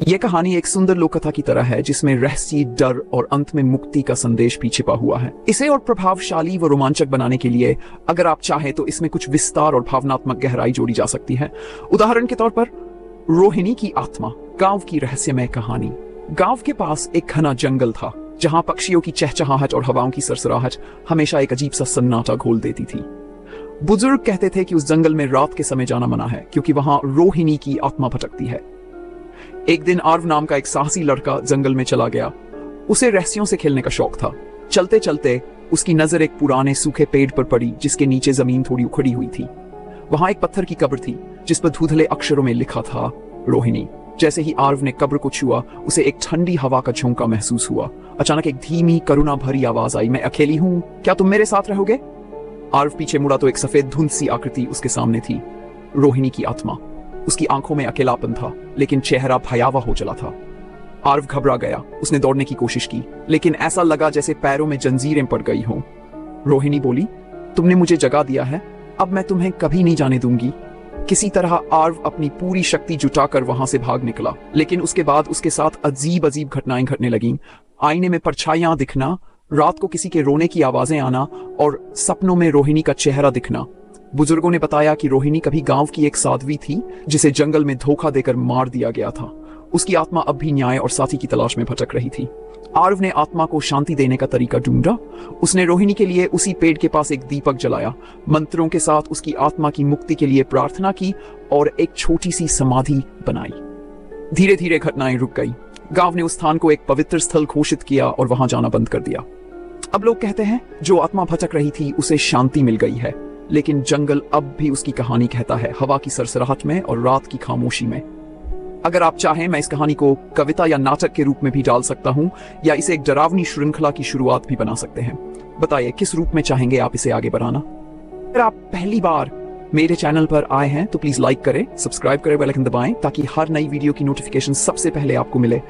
यह कहानी एक सुंदर लोककथा की तरह है जिसमें रहस्य, डर और अंत में मुक्ति का संदेश भी छिपा हुआ है। इसे और प्रभावशाली व रोमांचक बनाने के लिए अगर आप चाहें तो इसमें कुछ विस्तार और भावनात्मक गहराई जोड़ी जा सकती है। उदाहरण के तौर पर रोहिणी की आत्मा, गांव की रहस्यमय कहानी। गांव के पास एक घना जंगल था जहां पक्षियों की चहचहाहट और हवाओं की सरसराहट हमेशा एक अजीब सा सन्नाटा घोल देती थी। बुजुर्ग कहते थे कि उस जंगल में रात के समय जाना मना है क्योंकि वहां रोहिणी की आत्मा भटकती है। एक दिन आर्व नाम का एक साहसी लड़का जंगल में चला गया। उसे रहस्यों से खेलने का शौक था। चलते चलते उसकी नजर एक पुराने सूखे पेड़ पर पड़ी जिसके नीचे जमीन थोड़ी उखड़ी हुई थी। वहां एक पत्थर की कब्र थी जिस पर धुंधले अक्षरों में लिखा था रोहिणी। जैसे ही आर्व ने कब्र को छुआ उसे एक ठंडी हवा का झोंका महसूस हुआ। अचानक एक धीमी करुणा भरी आवाज आई, मैं अकेली हूं, क्या तुम मेरे साथ रहोगे? आर्व पीछे मुड़ा तो एक सफेद धुंध सी आकृति उसके सामने थी, रोहिणी की आत्मा। उसकी आंखों में अकेलापन था लेकिन चेहरा भयावह हो चला था। आर्व घबरा गया। उसने दौड़ने की कोशिश की लेकिन ऐसा लगा जैसे पैरों में जंजीरें पड़ गई हों। रोहिणी बोली, तुमने मुझे जगा दिया है, अब मैं तुम्हें कभी नहीं जाने दूंगी। किसी तरह आर्व अपनी पूरी शक्ति जुटाकर वहां से भाग निकला, लेकिन उसके बाद उसके साथ अजीब अजीब घटनाएं घटने लगीं। आईने में परछाइयां दिखना, रात को किसी के रोने की आवाजें आना और सपनों में रोहिणी का चेहरा दिखना। बुजुर्गों ने बताया कि रोहिणी कभी गांव की एक साध्वी थी जिसे जंगल में धोखा देकर मार दिया गया था। उसकी आत्मा अब भी न्याय और साथी की तलाश में भटक रही थी। आर्व ने आत्मा को शांति देने का तरीका ढूंढा। उसने रोहिणी के लिए उसी पेड़ के पास एक दीपक जलाया, मंत्रों के साथ उसकी आत्मा की मुक्ति के लिए प्रार्थना की और एक छोटी सी समाधि बनाई। धीरे धीरे घटनाएं रुक गई। गांव ने उस स्थान को एक पवित्र स्थल घोषित किया और वहां जाना बंद कर दिया। अब लोग कहते हैं जो आत्मा भटक रही थी उसे शांति मिल गई है, लेकिन जंगल अब भी उसकी कहानी कहता है, हवा की सरसराहट में और रात की खामोशी में। अगर आप चाहें मैं इस कहानी को कविता या नाटक के रूप में भी डाल सकता हूं या इसे एक डरावनी श्रृंखला की शुरुआत भी बना सकते हैं। बताइए किस रूप में चाहेंगे आप इसे आगे बढ़ाना। अगर आप पहली बार मेरे चैनल पर आए हैं तो प्लीज लाइक करें, सब्सक्राइब करें, बेल आइकन दबाएं ताकि हर नई वीडियो की नोटिफिकेशन सबसे पहले आपको मिले।